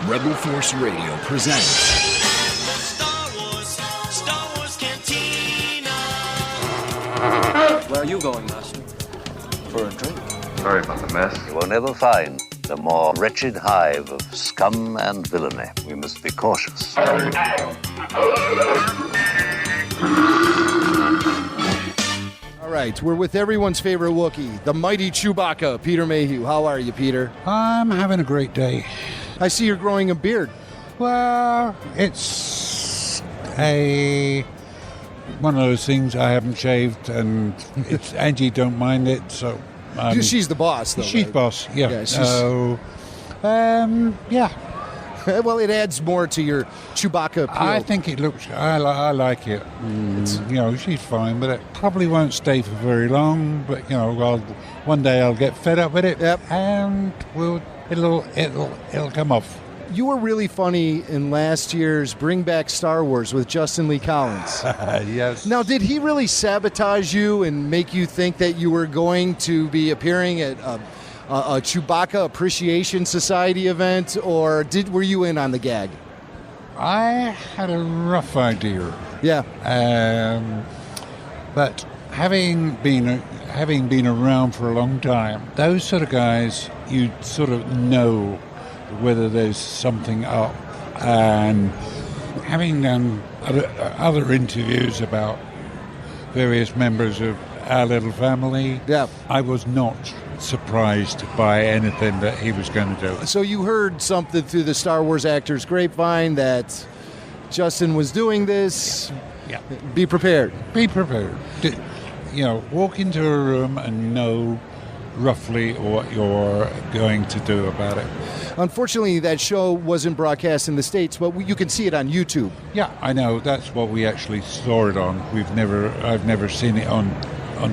Rebel Force Radio presents Star Wars Cantina. Where are you going, Master? For a drink. Sorry about the mess. You will never find a more wretched hive of scum and villainy. We must be cautious. All right, we're with everyone's favorite Wookiee, the mighty Chewbacca, Peter Mayhew. How are you, Peter? I'm having a great day. I see you're growing a beard. Well, it's one of those things I haven't shaved, and it's Angie don't mind it, so... She's the boss, though. She's right? boss, yeah. So, yeah. Well, it adds more to your Chewbacca appeal. I think it looks... I like it. She's fine, but it probably won't stay for very long, but, one day I'll get fed up with it, and it'll come off. You were really funny in last year's Bring Back Star Wars with Justin Lee Collins. Yes. Now, did he really sabotage you and make you think that you were going to be appearing at a Chewbacca Appreciation Society event, or were you in on the gag? I had a rough idea. Yeah. But having been around for a long time, those sort of guys, you sort of know whether there's something up. And having done other interviews about various members of our little family, I was not surprised by anything that he was going to do. So you heard something through the Star Wars actors' grapevine that Justin was doing this. Yeah. Be prepared. Be prepared. Walk into a room and know roughly what you're going to do about it. Unfortunately, that show wasn't broadcast in the States, but you can see it on YouTube. Yeah, I know. That's what we actually saw it on. I've never seen it on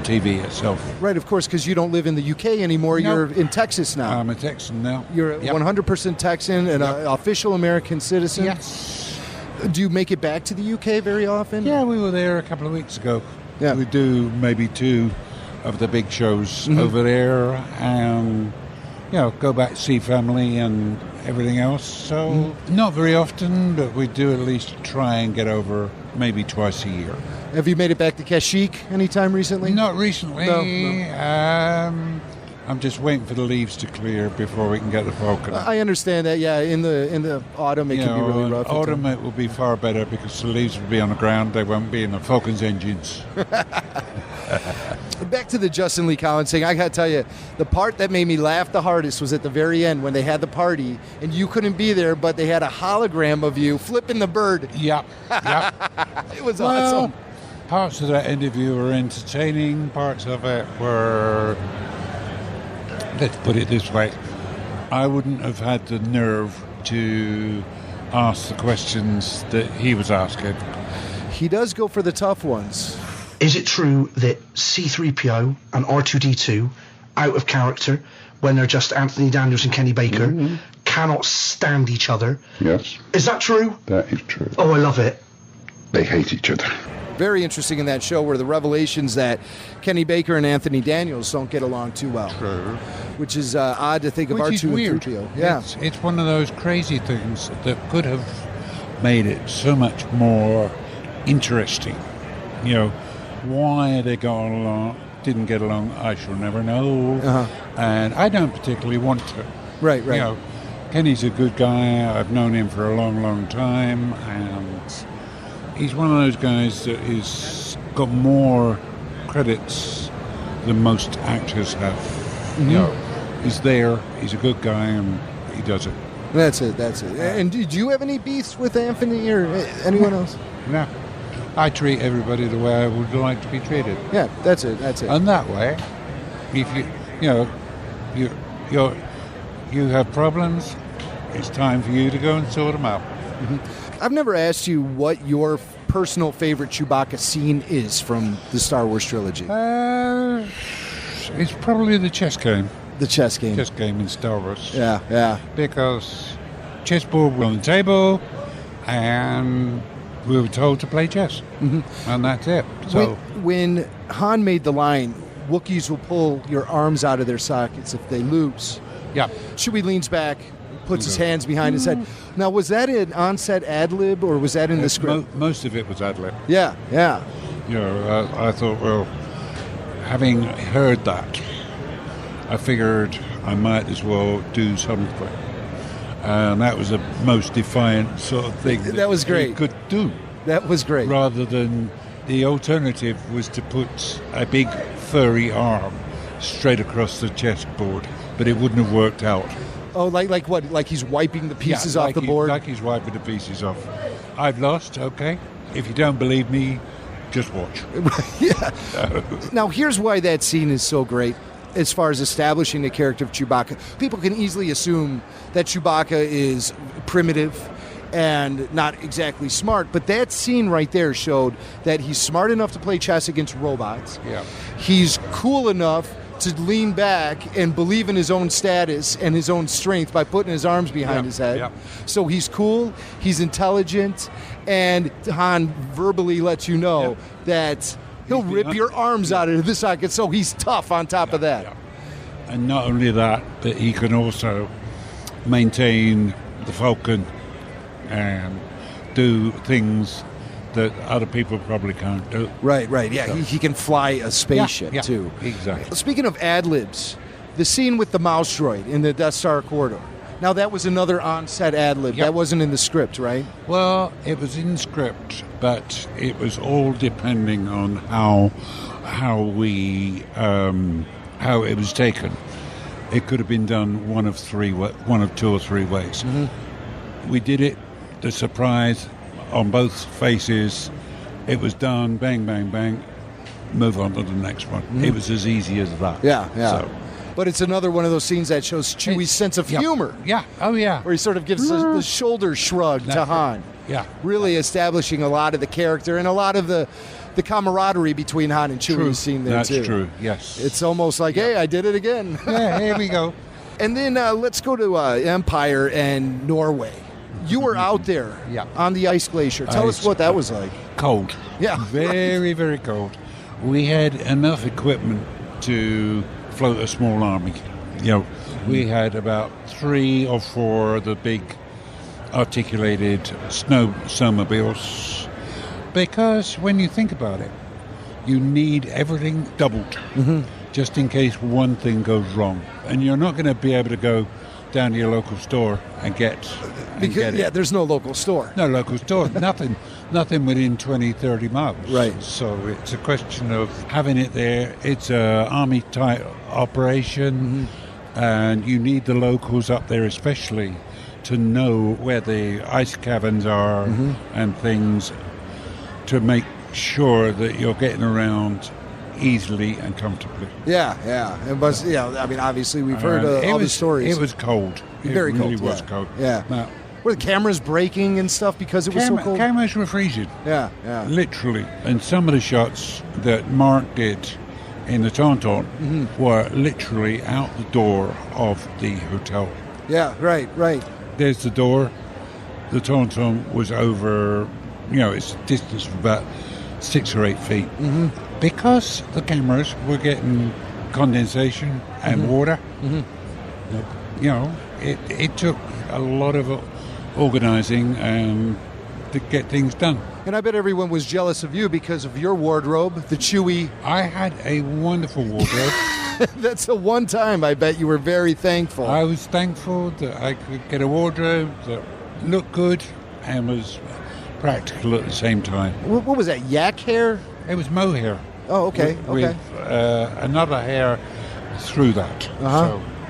TV itself. Right, of course, because you don't live in the UK anymore. No. You're in Texas now. I'm a Texan now. You're 100% Texan and an official American citizen? Yes. Do you make it back to the UK very often? Yeah, we were there a couple of weeks ago. Yeah. We do maybe 2 of the big shows over there, and go back to see family and everything else. So not very often, but we do at least try and get over maybe twice a year. Have you made it back to Kashyyyk anytime recently? Not recently. No. I'm just waiting for the leaves to clear before we can get the Falcon. I understand that. Yeah, in the autumn it can be really rough. Autumn it will be far better because the leaves will be on the ground. They won't be in the Falcon's engines. Back to the Justin Lee Collins thing, I got to tell you, the part that made me laugh the hardest was at the very end when they had the party, and you couldn't be there, but they had a hologram of you flipping the bird. Yep. It was awesome. Parts of that interview were entertaining. Parts of it were, let's put it this way, I wouldn't have had the nerve to ask the questions that he was asking. He does go for the tough ones. Is it true that C-3PO and R2-D2, out of character, when they're just Anthony Daniels and Kenny Baker, cannot stand each other? Yes. Is that true? That is true. Oh, I love it. They hate each other. Very interesting in that show were the revelations that Kenny Baker and Anthony Daniels don't get along too well. True. Which is odd to think of Which is R2 weird. and 3PO. Yeah. It's one of those crazy things that could have made it so much more interesting. Why they didn't get along, I shall never know. And I don't particularly want to. Right. Kenny's a good guy. I've known him for a long, long time, and he's one of those guys that is got more credits than most actors have. He's there, he's a good guy, and he does it. That's it. And do you have any beefs with Anthony or anyone else? No. I treat everybody the way I would like to be treated. Yeah, that's it. And that way, if you have problems, it's time for you to go and sort them out. I've never asked you what your personal favorite Chewbacca scene is from the Star Wars trilogy. It's probably the chess game. The chess game. Chess game in Star Wars. Yeah. Because chessboard was on the table, and we were told to play chess, and that's it. So when Han made the line, Wookiees will pull your arms out of their sockets if they lose. Yeah. Chewie leans back, puts his hands behind his head. Now, was that an on-set ad-lib, or was that in the script? Most of it was ad-lib. Yeah. I thought, well, having heard that, I figured I might as well do something. And that was the most defiant sort of thing That was great. you could do. That was great. Rather than the alternative was to put a big furry arm straight across the chessboard, but it wouldn't have worked out. Oh, like what? Like he's wiping the pieces off the board? Like he's wiping the pieces off. I've lost, okay? If you don't believe me, just watch. Yeah. Now, here's why that scene is so great as far as establishing the character of Chewbacca. People can easily assume that Chewbacca is primitive and not exactly smart, but that scene right there showed that he's smart enough to play chess against robots. Yeah. He's cool enough to lean back and believe in his own status and his own strength by putting his arms behind his head. Yeah. So he's cool, he's intelligent, and Han verbally lets you know that he'll rip your arms out of this socket, so he's tough on top of that. Yeah. And not only that, but he can also maintain the Falcon and do things that other people probably can't do. Right. Yeah, he can fly a spaceship, too. Exactly. Speaking of ad-libs, the scene with the mouse droid in the Death Star corridor. Now, that was another on-set ad-lib. Yep. That wasn't in the script, right? Well, it was in script, but it was all depending on how it was taken. It could have been done one of two or three ways. Mm-hmm. We did it. The surprise on both faces. It was done. Bang, bang, bang. Move on to the next one. Mm-hmm. It was as easy as that. Yeah. So, But it's another one of those scenes that shows Chewie's sense of humor. Yeah. Oh, yeah. Where he sort of gives the shoulder shrug to Han. Yeah. Really establishing a lot of the character and a lot of the camaraderie between Han and Chewie True. is seen there, That's too. true, yes. It's almost like, hey, I did it again. Yeah, here we go. And then let's go to Empire and Norway. You were out there on the Ice Glacier. Tell us what that was like. Cold. Yeah. Very, very cold. We had enough equipment to float a small army. We had about 3 or 4 of the big articulated snowmobiles. Because when you think about it, you need everything doubled, just in case one thing goes wrong. And you're not going to be able to go down to your local store and get it. There's no local store. No local store, nothing within 20, 30 miles. Right. So it's a question of having it there. It's an army-type operation, and you need the locals up there especially to know where the ice caverns are and things to make sure that you're getting around easily and comfortably. Yeah. It was, I mean, obviously, we've heard all the stories. It was cold. Very it really cold. was cold. Yeah. Now, were the cameras breaking and stuff because it was so cold? Cameras were freezing. Yeah. Literally. And some of the shots that Mark did in the Tauntaun were literally out the door of the hotel. Yeah, right. There's the door. The Tauntaun was over, it's a distance of about 6 or 8 feet. Because the cameras were getting condensation and water, it took a lot of organising to get things done. And I bet everyone was jealous of you because of your wardrobe, the Chewie. I had a wonderful wardrobe. That's the one time I bet you were very thankful. I was thankful that I could get a wardrobe that looked good and was practical at the same time. What was that, yak hair? It was mohair. Oh, okay. With another hair through that.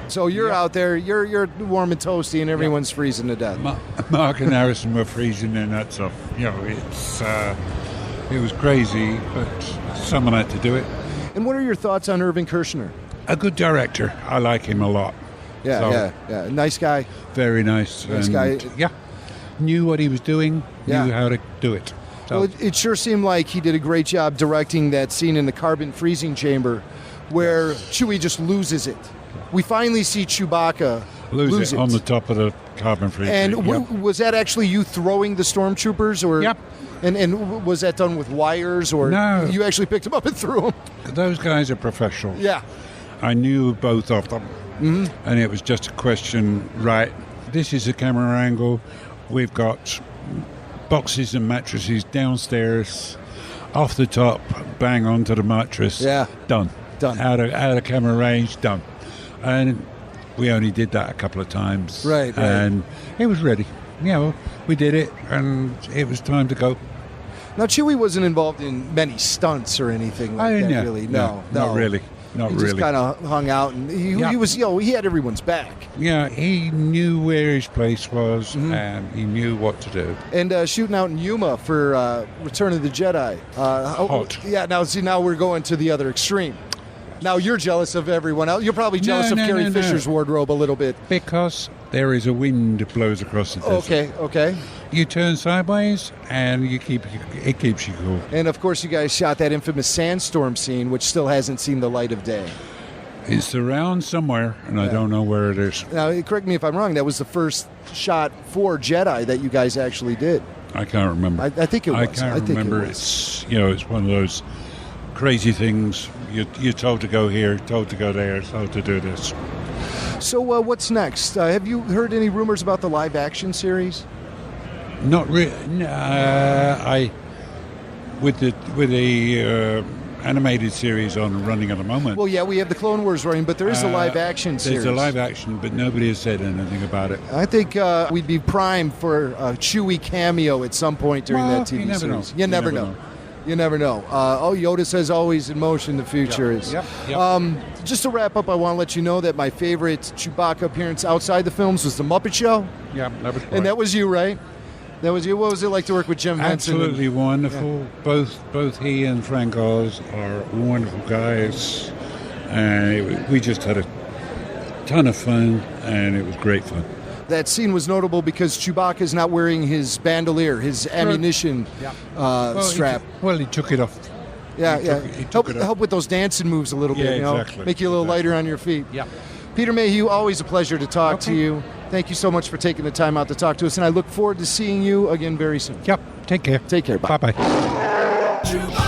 So you're out there, you're warm and toasty, and everyone's freezing to death. Mark and Harrison were freezing their nuts off. It was crazy, but someone had to do it. And what are your thoughts on Irving Kershner? A good director. I like him a lot. Yeah. Nice guy. Very nice. Nice guy. Yeah. Knew what he was doing, Yeah. knew how to do it. So, Well, it sure seemed like he did a great job directing that scene in the carbon freezing chamber where Chewie just loses it. We finally see Chewbacca lose it on the top of the carbon freezer. And was that actually you throwing the stormtroopers? Or, Yep. And was that done with wires? Or No. you actually picked them up and threw them? Those guys are professionals. Yeah. I knew both of them. And it was just a question, right, This is a camera angle. We've got boxes and mattresses downstairs, off the top, bang onto the mattress. Yeah. Done. Out of camera range, done. And we only did that a couple of times. Right. And it was ready. We did it, and it was time to go. Now, Chewie wasn't involved in many stunts or anything like that, really. No, not really. Not he really. just kind of hung out, and he was, he had everyone's back. Yeah, he knew where his place was, and he knew what to do. And shooting out in Yuma for Return of the Jedi. Hot. Yeah, now we're going to the other extreme. Now you're jealous of everyone else. You're probably jealous of Carrie Fisher's wardrobe a little bit. Because there is a wind that blows across the desert. Okay. You turn sideways, and it keeps you cool. And of course, you guys shot that infamous sandstorm scene, which still hasn't seen the light of day. It's around somewhere, and I don't know where it is. Now, correct me if I'm wrong. That was the first shot for Jedi that you guys actually did. I can't remember. I think it was. I can't remember. It's one of those crazy things. You're told to go here, told to go there, told to do this. So what's next? Have you heard any rumors about the live action series? Not really. With the animated series on running at the moment. Well, yeah, we have the Clone Wars running, but there is a live action series. There's a live action, but nobody has said anything about it. I think we'd be primed for a Chewie cameo at some point during that TV series. You never know. You never know. Yoda says always in motion, the future is. Yep. Just to wrap up, I want to let you know that my favorite Chewbacca appearance outside the films was The Muppet Show. Yeah, that was great. And that was you, right? That was you. What was it like to work with Jim Henson? Absolutely wonderful. Yeah. Both he and Frank Oz are wonderful guys. And we just had a ton of fun, and it was great fun. That scene was notable because Chewbacca is not wearing his bandolier, his ammunition strap. He took it off. Yeah. He took it off. Help with those dancing moves a little bit, exactly. Make you a little lighter on your feet. Yeah. Peter Mayhew, always a pleasure to talk to you. Thank you so much for taking the time out to talk to us, and I look forward to seeing you again very soon. Yep. Take care. Take care. Bye. Bye-bye.